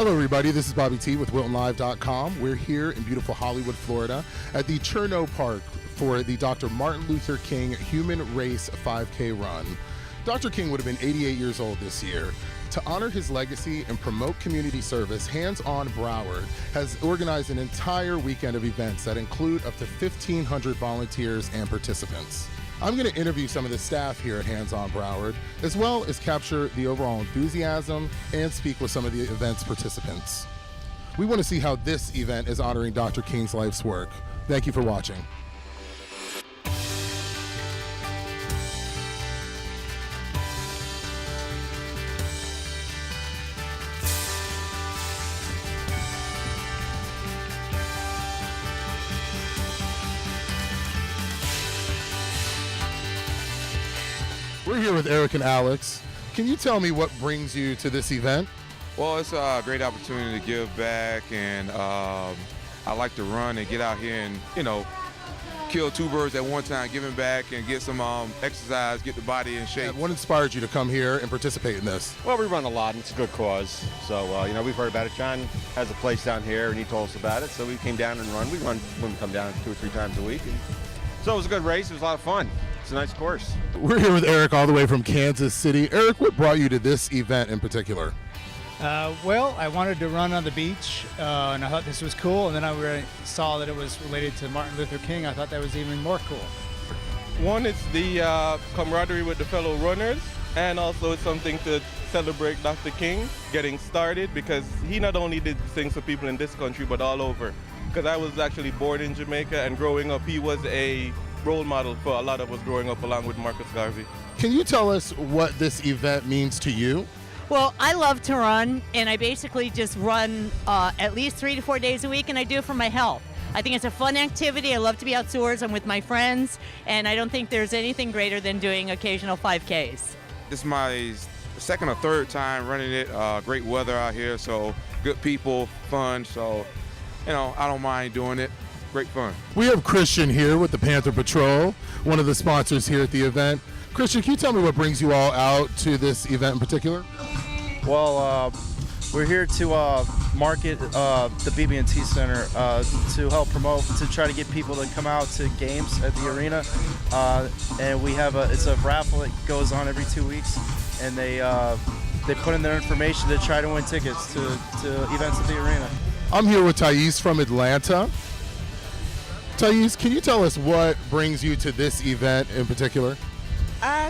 Hello, everybody. This is Bobby T with WiltonLive.com. We're here in beautiful Hollywood, Florida at the Cherno Park for the Dr. Martin Luther King Human Race 5K Run. Dr. King would have been 88 years old this year. To honor his legacy and promote community service, Hands On Broward has organized an entire weekend of events that include up to 1,500 volunteers and participants. I'm going to interview some of the staff here at Hands On Broward, as well as capture the overall enthusiasm and speak with some of the event's participants. We want to see how this event is honoring Dr. King's life's work. Thank you for watching. We're here with Eric and Alex. Can you tell me what brings you to this event? Well, it's a great opportunity to give back, and I like to run and get out here and, kill two birds at one time, giving back and get some exercise, get the body in shape. What inspired you to come here and participate in this? Well, we run a lot, and it's a good cause. So, we've heard about it. John has a place down here, and he told us about it, so we came down and run. We run when we come down 2 or 3 times a week. And so it was a good race. It was a lot of fun. It's a nice course. We're here with Eric all the way from Kansas City. Eric, what brought you to this event in particular? Well, I wanted to run on the beach, and I thought this was cool, and then I really saw that it was related to Martin Luther King. I thought that was even more cool. One, it's the camaraderie with the fellow runners, and also it's something to celebrate Dr. King getting started, because he not only did things for people in this country, but all over. Because I was actually born in Jamaica, and growing up, he was a role model for a lot of us growing up, along with Marcus Garvey. Can you tell us what this event means to you? Well, I love to run, and I basically just run at least 3 to 4 days a week, and I do it for my health. I think it's a fun activity. I love to be outdoors. I'm with my friends, and I don't think there's anything greater than doing occasional 5Ks. This is my second or third time running it. Great weather out here, so good people, fun. So, I don't mind doing it. Great fun. We have Christian here with the Panther Patrol, one of the sponsors here at the event. Christian, can you tell me what brings you all out to this event in particular? Well, we're here to market the BB&T Center to help promote, to try to get people to come out to games at the arena. And we have it's a raffle that goes on every 2 weeks, and they put in their information to try to win tickets to events at the arena. I'm here with Thais from Atlanta. Thais, can you tell us what brings you to this event in particular?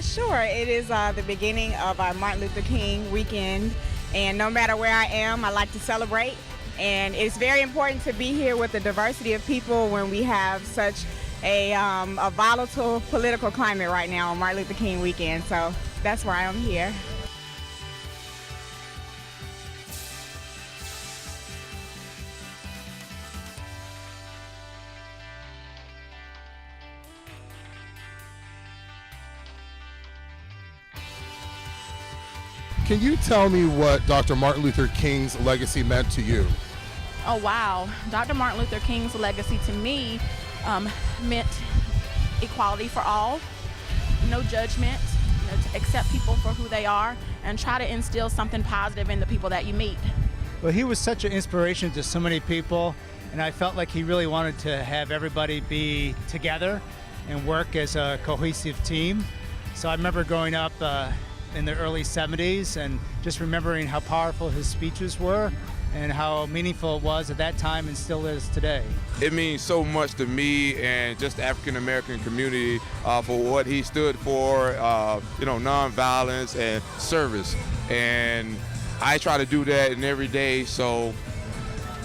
Sure. It is the beginning of our Martin Luther King weekend, and no matter where I am, I like to celebrate. And it's very important to be here with the diversity of people when we have such a volatile political climate right now on Martin Luther King weekend. So that's why I'm here. Can you tell me what Dr. Martin Luther King's legacy meant to you? Oh, wow. Dr. Martin Luther King's legacy to me meant equality for all, no judgment, to accept people for who they are, and try to instill something positive in the people that you meet. Well, he was such an inspiration to so many people, and I felt like he really wanted to have everybody be together and work as a cohesive team. So I remember growing up in the early 70s and just remembering how powerful his speeches were and how meaningful it was at that time and still is today. It means so much to me and just the African-American community for what he stood for, nonviolence and service. And I try to do that in every day, so,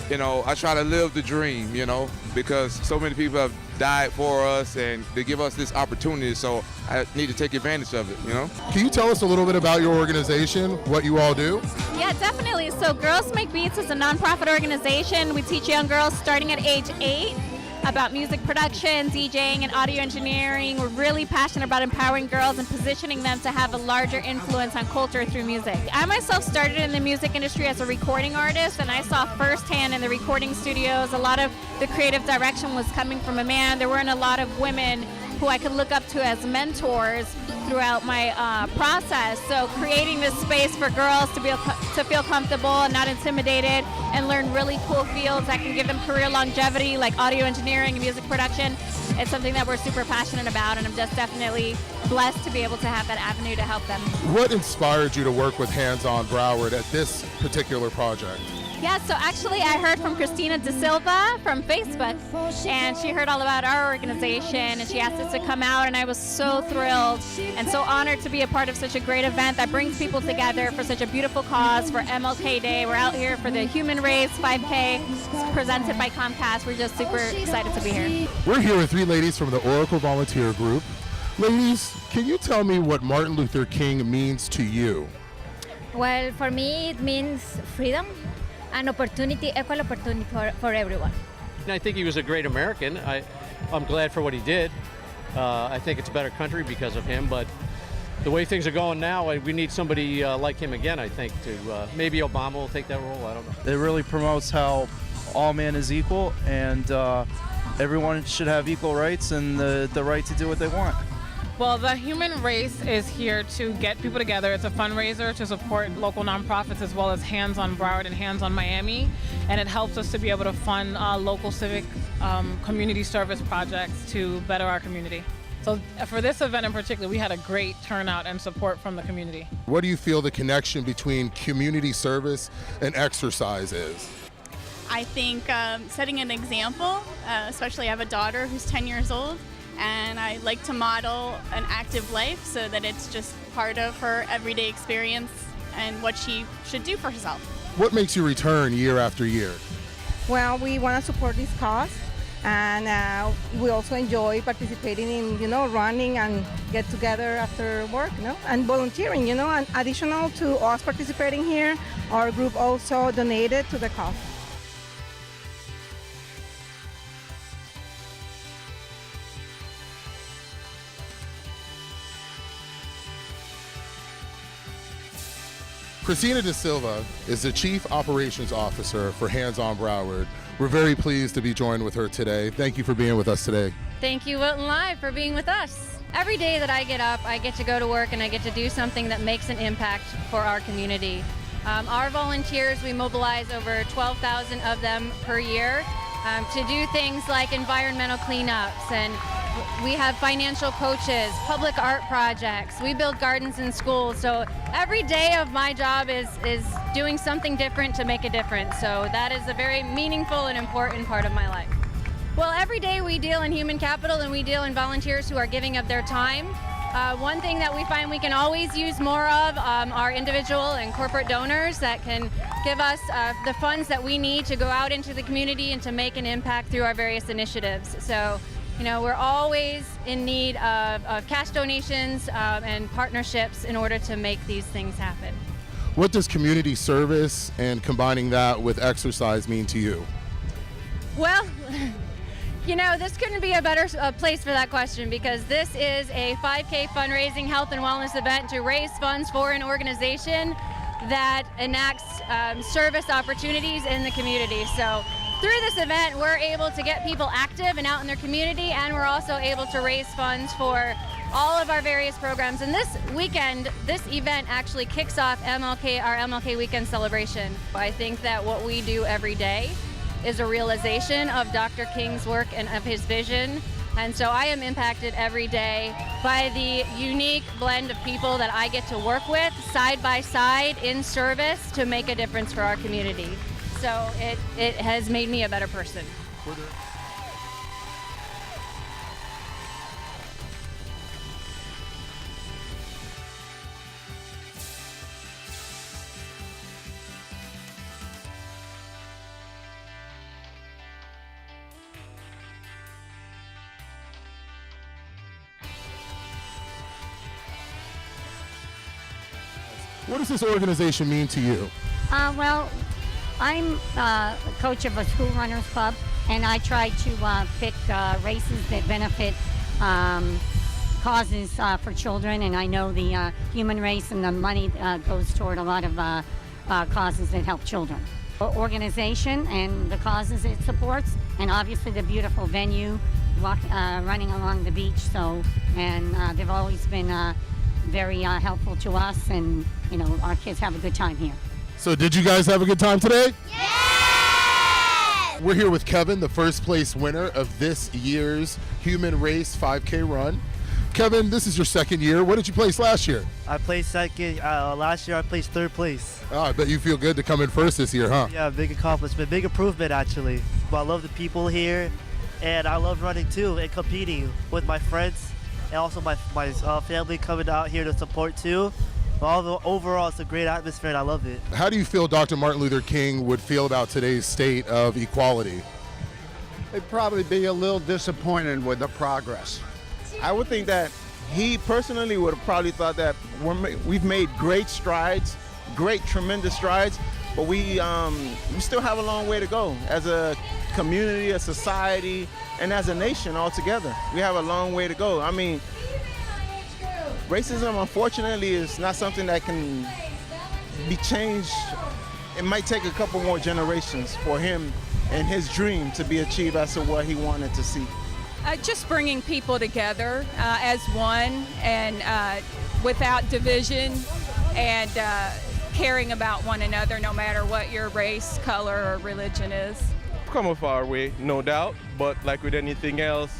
I try to live the dream, because so many people have died for us and they give us this opportunity, so I need to take advantage of it, Can you tell us a little bit about your organization, what you all do? Yeah, definitely. So Girls Make Beats is a nonprofit organization. We teach young girls starting at age 8 about music production, DJing, and audio engineering. We're really passionate about empowering girls and positioning them to have a larger influence on culture through music. I myself started in the music industry as a recording artist, and I saw firsthand in the recording studios a lot of the creative direction was coming from a man. There weren't a lot of women who I could look up to as mentors throughout my process. So creating this space for girls to feel comfortable and not intimidated and learn really cool fields that can give them career longevity, like audio engineering and music production. It's something that we're super passionate about, and I'm just definitely blessed to be able to have that avenue to help them. What inspired you to work with Hands On Broward at this particular project? Yeah, so actually I heard from Christina De Silva from Facebook, and she heard all about our organization, and she asked us to come out, and I was so thrilled and so honored to be a part of such a great event that brings people together for such a beautiful cause for MLK Day. We're out here for the Human Race 5K presented by Comcast. We're just super excited to be here. We're here with 3 ladies from the Oracle Volunteer Group. Ladies, can you tell me what Martin Luther King means to you? Well, for me it means freedom and opportunity, equal opportunity for everyone. I think he was a great American. I'm glad for what he did. I think it's a better country because of him, but the way things are going now, we need somebody like him again, I think, to maybe Obama will take that role, I don't know. It really promotes how all man is equal, and everyone should have equal rights and the right to do what they want. Well, the Human Race is here to get people together. It's a fundraiser to support local nonprofits as well as Hands On Broward and Hands On Miami. And it helps us to be able to fund local civic community service projects to better our community. So for this event in particular, we had a great turnout and support from the community. What do you feel the connection between community service and exercise is? I think setting an example, especially I have a daughter who's 10 years old, and I like to model an active life so that it's just part of her everyday experience and what she should do for herself. What makes you return year after year? Well, we want to support this cause, and we also enjoy participating in, running and get together after work, and volunteering, and additional to us participating here, our group also donated to the cause. Christina De Silva is the Chief Operations Officer for Hands On Broward. We're very pleased to be joined with her today. Thank you for being with us today. Thank you, Wilton Live, for being with us. Every day that I get up, I get to go to work and I get to do something that makes an impact for our community. Our volunteers, we mobilize over 12,000 of them per year to do things like environmental cleanups, and we have financial coaches, public art projects, we build gardens in schools. So every day of my job is doing something different to make a difference. So that is a very meaningful and important part of my life. Well, every day we deal in human capital and we deal in volunteers who are giving of their time. One thing that we find we can always use more of are individual and corporate donors that can give us the funds that we need to go out into the community and to make an impact through our various initiatives. So, we're always in need of cash donations and partnerships in order to make these things happen. What does community service and combining that with exercise mean to you? Well, this couldn't be a better place for that question, because this is a 5K fundraising health and wellness event to raise funds for an organization that enacts service opportunities in the community. So through this event, we're able to get people active and out in their community, and we're also able to raise funds for all of our various programs. And this weekend, this event actually kicks off MLK, our MLK weekend celebration. I think that what we do every day is a realization of Dr. King's work and of his vision. And so I am impacted every day by the unique blend of people that I get to work with side by side in service to make a difference for our community. So it has made me a better person. What does this organization mean to you? Well, I'm a coach of a school runners club, and I try to pick races that benefit causes for children, and I know the human race and the money goes toward a lot of causes that help children. The organization and the causes it supports, and obviously the beautiful venue running along the beach. So, and they've always been very helpful to us, and you know, our kids have a good time here. So did you guys have a good time today? We're here with Kevin, the first place winner of this year's Human Race 5K run. Kevin, this is your second year. What did you place last year? I placed second. Last year I placed third place. Oh, I bet you feel good to come in first this year, huh? Yeah, big accomplishment, big improvement actually. But I love the people here, and I love running too and competing with my friends, and also my family coming out here to support too. But overall, it's a great atmosphere, and I love it. How do you feel Dr. Martin Luther King would feel about today's state of equality? They'd probably be a little disappointed with the progress. I would think that he personally would have probably thought that we've made great strides, tremendous strides, but we still have a long way to go as a community, a society, and as a nation altogether. We have a long way to go. I mean, racism, unfortunately, is not something that can be changed. It might take a couple more generations for him and his dream to be achieved as to what he wanted to see. Just bringing people together as one, and without division, and caring about one another no matter what your race, color, or religion is. Come a far way, no doubt, but like with anything else,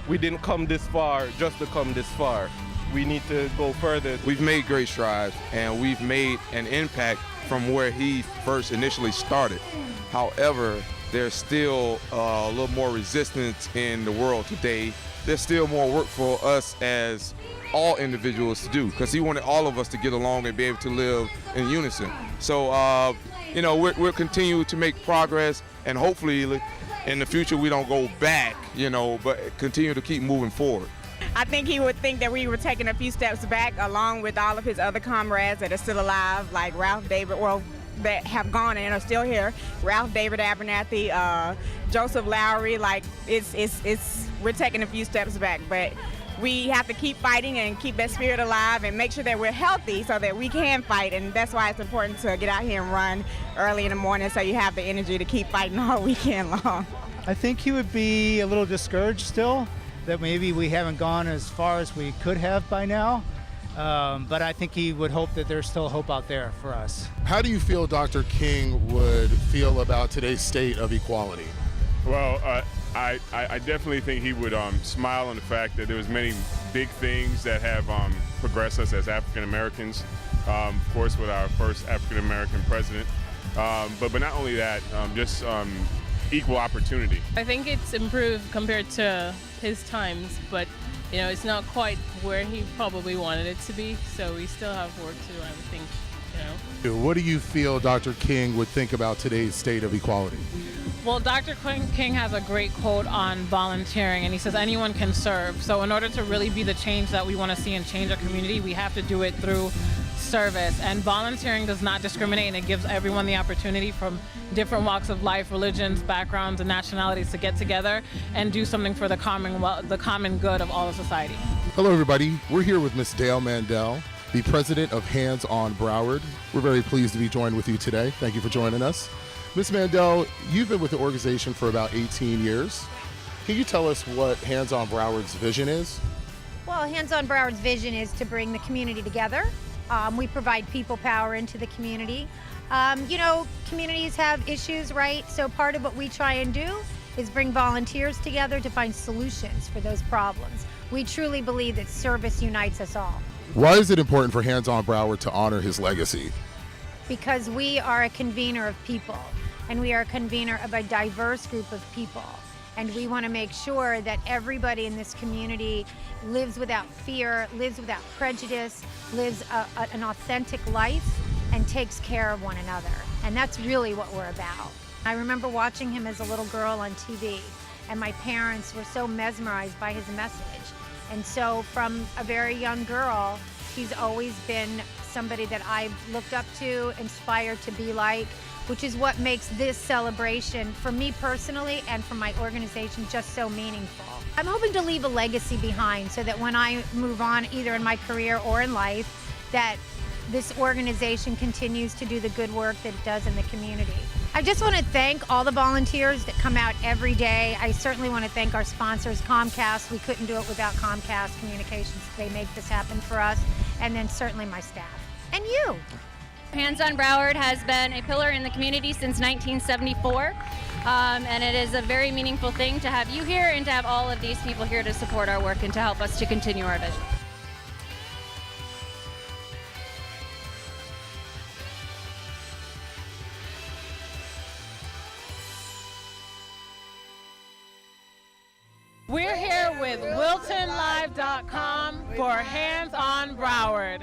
we didn't come this far just to come this far. We need to go further. We've made great strides, and we've made an impact from where he first initially started. However, there's still a little more resistance in the world today. There's still more work for us as all individuals to do, because he wanted all of us to get along and be able to live in unison. So, you know, we'll continue to make progress, and hopefully in the future we don't go back, you know, but continue to keep moving forward. I think he would think that we were taking a few steps back, along with all of his other comrades that are still alive, like Ralph David, well, that have gone and are still here. Ralph David Abernathy, Joseph Lowry, like we're taking a few steps back, but we have to keep fighting and keep that spirit alive and make sure that we're healthy so that we can fight, and that's why it's important to get out here and run early in the morning so you have the energy to keep fighting all weekend long. I think he would be a little discouraged still that maybe we haven't gone as far as we could have by now. But I think he would hope that there's still hope out there for us. How do you feel Dr. King would feel about today's state of equality? Well, I definitely think he would smile on the fact that there was many big things that have progressed us as African Americans. Of course, with our first African American president, but not only that, just equal opportunity. I think it's improved compared to his times, but you know, it's not quite where he probably wanted it to be, so we still have work to do, I would think, you know. What do you feel Dr. King would think about today's state of equality? Well, Dr. King has a great quote on volunteering, and he says anyone can serve. So in order to really be the change that we want to see and change our community, we have to do it through service. And volunteering does not discriminate, and it gives everyone the opportunity from different walks of life, religions, backgrounds, and nationalities to get together and do something for the common good of all of society. Hello, everybody. We're here with Ms. Dale Mandel, the president of Hands on Broward. We're very pleased to be joined with you today. Thank you for joining us. Ms. Mandel, you've been with the organization for about 18 years. Can you tell us what Hands on Broward's vision is? Well, Hands on Broward's vision is to bring the community together. We provide people power into the community. You know, communities have issues, right? So part of what we try and do is bring volunteers together to find solutions for those problems. We truly believe that service unites us all. Why is it important for Hands on Broward to honor his legacy? Because we are a convener of people, and we are a convener of a diverse group of people. And we want to make sure that everybody in this community lives without fear, lives without prejudice, lives an authentic life, and takes care of one another. And that's really what we're about. I remember watching him as a little girl on TV, and my parents were so mesmerized by his message. And so from a very young girl, he's always been somebody that I've looked up to, inspired to be like, which is what makes this celebration, for me personally and for my organization, just so meaningful. I'm hoping to leave a legacy behind so that when I move on, either in my career or in life, that this organization continues to do the good work that it does in the community. I just want to thank all the volunteers that come out every day. I certainly want to thank our sponsors, Comcast. We couldn't do it without Comcast Communications. They make this happen for us. And then certainly my staff. And you. Hands on Broward has been a pillar in the community since 1974. And it is a very meaningful thing to have you here and to have all of these people here to support our work and to help us to continue our vision. We're here with WiltonLive.com for Hands on Broward.